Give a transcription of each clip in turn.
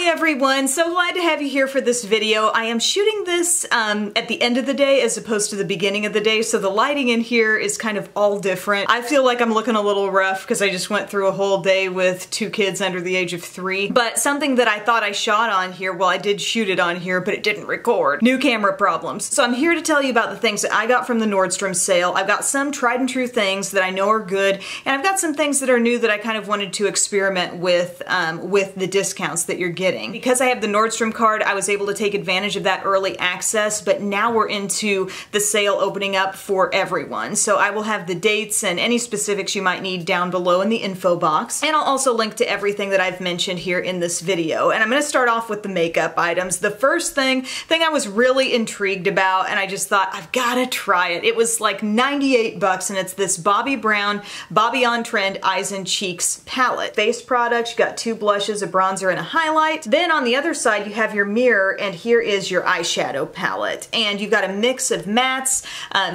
Hi everyone, so glad to have you here for this video. I am shooting this at the end of the day as opposed to the beginning of the day, so the lighting in here is kind of all different. I feel like I'm looking a little rough because I just went through a whole day with 2 kids under the age of 3. But something that I thought I shot on here, well, I did shoot it on here, but it didn't record. New camera problems. So I'm here to tell you about the things that I got from the Nordstrom sale. I've got some tried and true things that I know are good, and I've got some things that are new that I kind of wanted to experiment with the discounts that you're getting. Because I have the Nordstrom card, I was able to take advantage of that early access, but now we're into the sale opening up for everyone. So I will have the dates and any specifics you might need down below in the info box. And I'll also link to everything that I've mentioned here in this video. And I'm gonna start off with the makeup items. The first thing I was really intrigued about, and I just thought, I've gotta try it. It was like 98 bucks, and it's this Bobbi Brown Bobbi on Trend Eyes and Cheeks palette. Face product, you got 2 blushes, a bronzer, and a highlight. Then on the other side, you have your mirror, and here is your eyeshadow palette. And you've got a mix of mattes,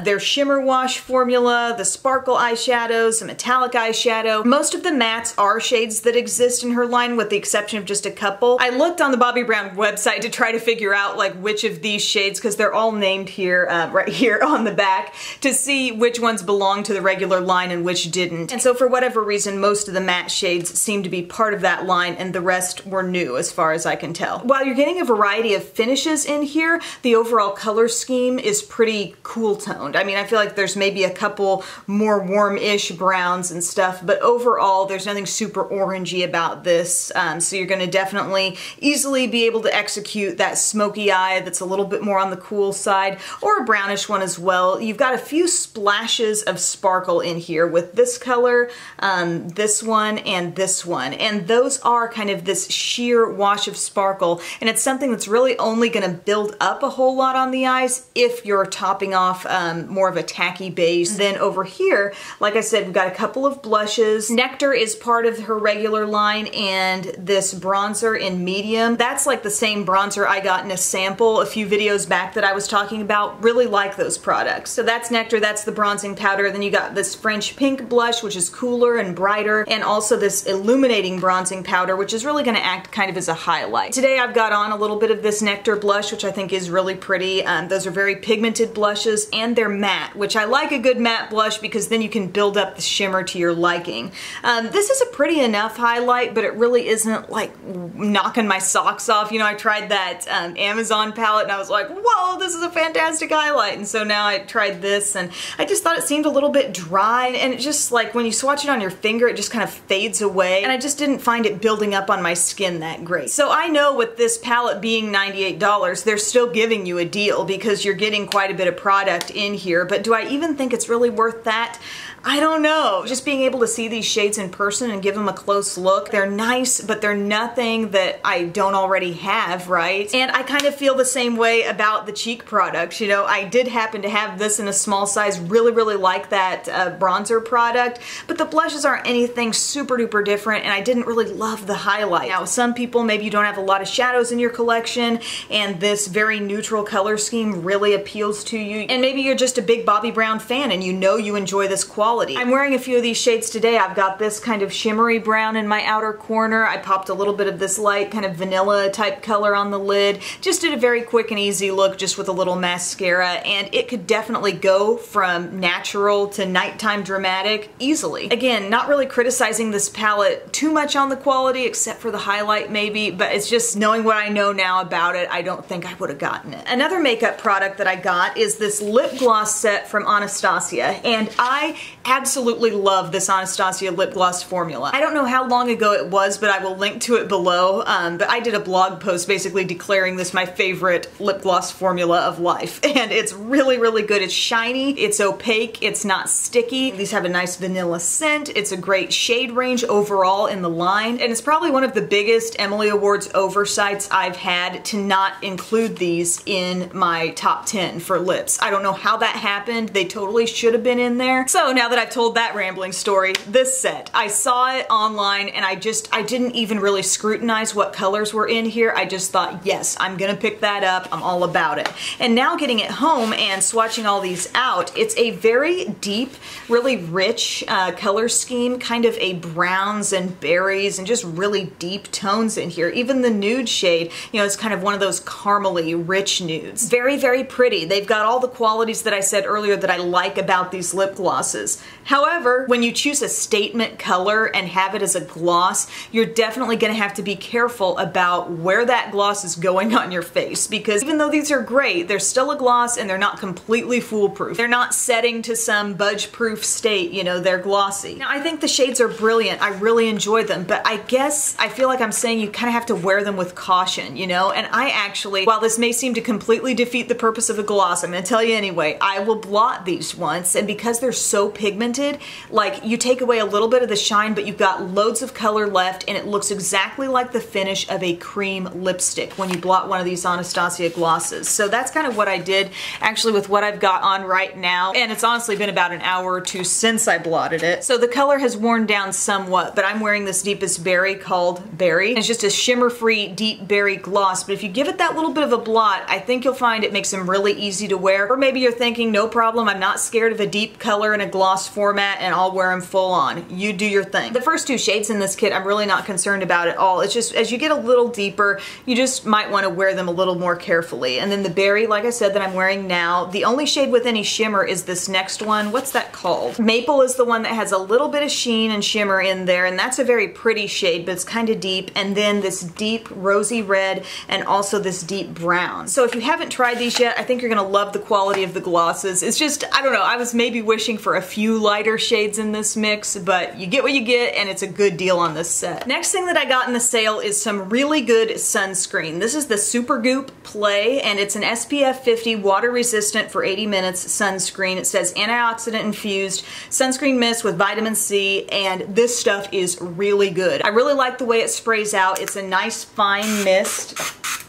their shimmer wash formula, the sparkle eyeshadows, a metallic eyeshadow. Most of the mattes are shades that exist in her line, with the exception of just a couple. I looked on the Bobbi Brown website to try to figure out like which of these shades, because they're all named here, right here on the back, to see which ones belong to the regular line and which didn't. And so for whatever reason, most of the matte shades seem to be part of that line, and the rest were new as far as I can tell. While you're getting a variety of finishes in here, the overall color scheme is pretty cool toned. I mean, I feel like there's maybe a couple more warm-ish browns and stuff, but overall there's nothing super orangey about this, so you're gonna definitely easily be able to execute that smoky eye that's a little bit more on the cool side, or a brownish one as well. You've got a few splashes of sparkle in here with this color, this one, and this one, and those are kind of this sheer wash of sparkle, and it's something that's really only going to build up a whole lot on the eyes if you're topping off more of a tacky base. Then over here, like I said, we've got a couple of blushes. Nectar is part of her regular line, and this bronzer in medium. That's like the same bronzer I got in a sample a few videos back that I was talking about. Really like those products. So that's Nectar, that's the bronzing powder. Then you got this French pink blush, which is cooler and brighter, and also this illuminating bronzing powder, which is really going to act kind of as a highlight. Today I've got on a little bit of this Nectar blush, which I think is really pretty. Those are very pigmented blushes, and they're matte, which I like a good matte blush because then you can build up the shimmer to your liking. This is a pretty enough highlight, but it really isn't like knocking my socks off. You know, I tried that Amazon palette and I was like, whoa, this is a fantastic highlight. And so now I tried this and I just thought it seemed a little bit dry, and it just like when you swatch it on your finger, it just kind of fades away, and I just didn't find it building up on my skin that great. So I know with this palette being $98, they're still giving you a deal because you're getting quite a bit of product in here, but do I even think it's really worth that? I don't know. Just being able to see these shades in person and give them a close look, they're nice, but they're nothing that I don't already have, right? And I kind of feel the same way about the cheek products. You know, I did happen to have this in a small size, really like that bronzer product, but the blushes aren't anything super duper different, and I didn't really love the highlight. Now, some people, maybe you don't have a lot of shadows in your collection, and this very neutral color scheme really appeals to you, and maybe you're just a big Bobbi Brown fan and you know you enjoy this quality. I'm wearing a few of these shades today. I've got this kind of shimmery brown in my outer corner. I popped a little bit of this light kind of vanilla type color on the lid. Just did a very quick and easy look just with a little mascara, and it could definitely go from natural to nighttime dramatic easily. Again, not really criticizing this palette too much on the quality except for the highlight maybe, but it's just knowing what I know now about it, I don't think I would have gotten it. Another makeup product that I got is this lip gloss set from Anastacio, and I absolutely love this Anastacio lip gloss formula. I don't know how long ago it was, but I will link to it below, but I did a blog post basically declaring this my favorite lip gloss formula of life, and it's really good. It's shiny, it's opaque, it's not sticky. These have a nice vanilla scent. It's a great shade range overall in the line, and it's probably one of the biggest Emily Awards oversights I've had to not include these in my top 10 for lips. I don't know how that happened. They totally should have been in there. So now that I've told that rambling story, this set, I saw it online and I didn't even really scrutinize what colors were in here. I just thought, yes, I'm gonna pick that up. I'm all about it. And now getting it home and swatching all these out, it's a very deep, really rich color scheme, kind of a browns and berries and just really deep tones in here. Even the nude shade, you know, it's kind of one of those caramely, rich nudes. Very, very pretty. They've got all the qualities that I said earlier that I like about these lip glosses. However, when you choose a statement color and have it as a gloss, you're definitely gonna have to be careful about where that gloss is going on your face, because even though these are great, they're still a gloss and they're not completely foolproof. They're not setting to some budge-proof state, you know, they're glossy. Now, I think the shades are brilliant. I really enjoy them, but I guess I feel like I'm saying you kind of have to wear them with caution, you know? And I actually, while this may seem to completely defeat the purpose of a gloss, I'm gonna tell you anyway, I will blot these once, and because they're so pigmented, like, you take away a little bit of the shine, but you've got loads of color left, and it looks exactly like the finish of a cream lipstick when you blot one of these Anastacio glosses. So that's kind of what I did actually with what I've got on right now, and it's honestly been about an hour or two since I blotted it. So the color has worn down somewhat, but I'm wearing this deepest berry called Berry. And it's just a shimmer-free deep berry gloss, but if you give it that little bit of a blot, I think you'll find it makes them really easy to wear. Or maybe you're thinking, no problem, I'm not scared of a deep color in a gloss format and I'll wear them full on. You do your thing. The first two shades in this kit I'm really not concerned about at all. It's just as you get a little deeper, you just might want to wear them a little more carefully. And then the berry, like I said, that I'm wearing now, the only shade with any shimmer is this next one. What's that called? Maple is the one that has a little bit of sheen and shimmer in there, and that's a very pretty shade, but it's kind of deep. And then this deep rosy red and also this deep brown. So if you haven't tried these yet, I think you're gonna love the quality of the glosses. It's just, I don't know, I was maybe wishing for a few lighter shades in this mix, but you get what you get and it's a good deal on this set. Next thing that I got in the sale is some really good sunscreen. This is the Supergoop Play, and it's an SPF 50 water resistant for 80 minutes sunscreen. It says antioxidant infused sunscreen mist with vitamin C, and this stuff is really good. I really like the way it sprays out. It's a nice fine mist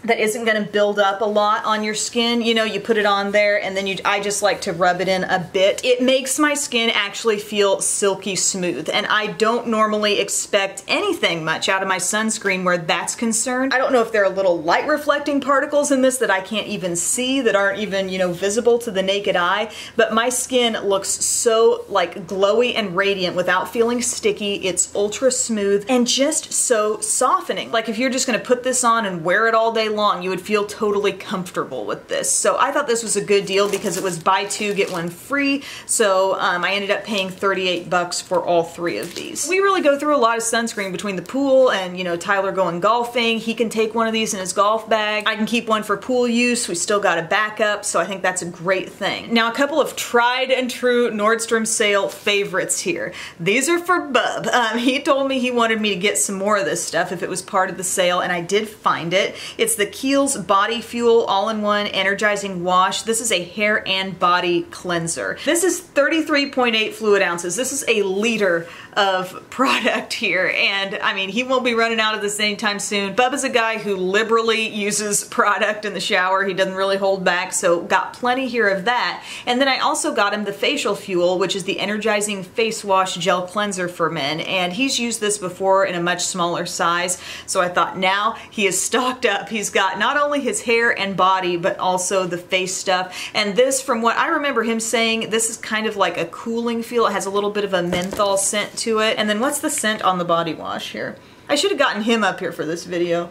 that isn't going to build up a lot on your skin. You know, you put it on there and then I just like to rub it in a bit. It makes my skin actually feel silky smooth, and I don't normally expect anything much out of my sunscreen where that's concerned. I don't know if there are little light reflecting particles in this that I can't even see, that aren't even, you know, visible to the naked eye, but my skin looks so like glowy and radiant without feeling sticky. It's ultra smooth and just so softening. Like if you're just going to put this on and wear it all day long, you would feel totally comfortable with this. So I thought this was a good deal because it was buy two, get one free. So I ended up paying 38 bucks for all three of these. We really go through a lot of sunscreen between the pool and, you know, Tyler going golfing. He can take one of these in his golf bag. I can keep one for pool use. We still got a backup, so I think that's a great thing. Now, a couple of tried and true Nordstrom sale favorites here. These are for Bub. He told me he wanted me to get some more of this stuff if it was part of the sale, and I did find it. It's the Kiehl's Body Fuel All-in-One Energizing Wash. This is a hair and body cleanser. This is 33.8 fluid ounces. This is a liter of product here, and I mean, he won't be running out of this anytime soon. Bub is a guy who liberally uses product in the shower. He doesn't really hold back, so got plenty here of that. And then I also got him the Facial Fuel, which is the Energizing Face Wash Gel Cleanser for men, and he's used this before in a much smaller size, so I thought now he is stocked up. He's got not only his hair and body, but also the face stuff. And this, from what I remember him saying, this is kind of like a cooling feel. It has a little bit of a menthol scent to it. And then what's the scent on the body wash here? I should have gotten him up here for this video.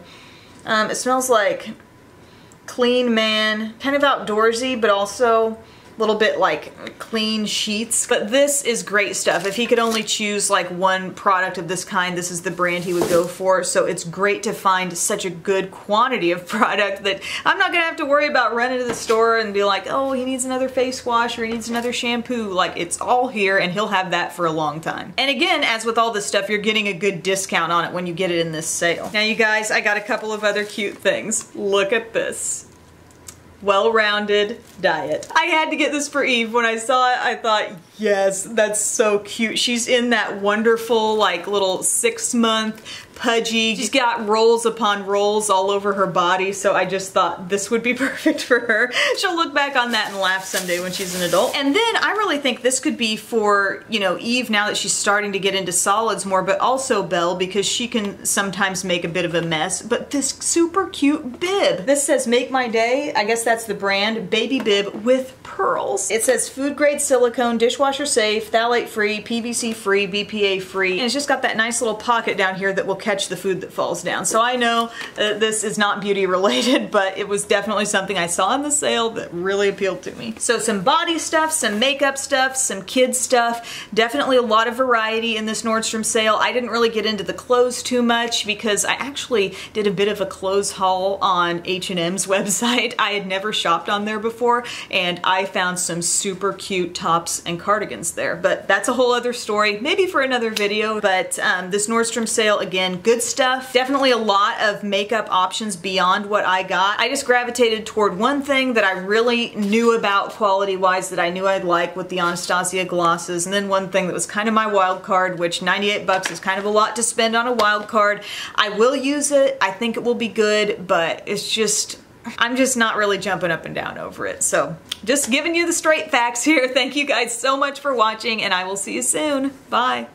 It smells like Clean Man, kind of outdoorsy, but also a little bit like clean sheets. But this is great stuff. If he could only choose like one product of this kind, this is the brand he would go for. So it's great to find such a good quantity of product that I'm not gonna have to worry about running to the store and be like, oh, he needs another face wash or he needs another shampoo. Like, it's all here and he'll have that for a long time. And again, as with all this stuff, you're getting a good discount on it when you get it in this sale. Now you guys, I got a couple of other cute things. Look at this. Well-rounded diet. I had to get this for Eve. When I saw it, I thought, Yes, that's so cute. She's in that wonderful, like, little 6-month pudgy. She's got rolls upon rolls all over her body, so I just thought this would be perfect for her. She'll look back on that and laugh someday when she's an adult. And then I really think this could be for, you know, Eve now that she's starting to get into solids more, but also Belle because she can sometimes make a bit of a mess. But this super cute bib. This says Make My Day. I guess that's the brand. Baby bib with pearls. It says food grade silicone, dishwasher safe, phthalate free, PVC free, BPA free. And it's just got that nice little pocket down here that will catch the food that falls down. So I know this is not beauty related, but it was definitely something I saw in the sale that really appealed to me. So some body stuff, some makeup stuff, some kids stuff. Definitely a lot of variety in this Nordstrom sale. I didn't really get into the clothes too much because I actually did a bit of a clothes haul on H&M's website. I had never shopped on there before, and I found some super cute tops and cardigans there. But that's a whole other story, maybe for another video. But this Nordstrom sale, again, good stuff. Definitely a lot of makeup options beyond what I got. I just gravitated toward one thing that I really knew about quality-wise that I knew I'd like with the Anastacio glosses, and then one thing that was kind of my wild card, which 98 bucks is kind of a lot to spend on a wild card. I will use it. I think it will be good, but it's just, I'm just not really jumping up and down over it. So just giving you the straight facts here. Thank you guys so much for watching, and I will see you soon. Bye.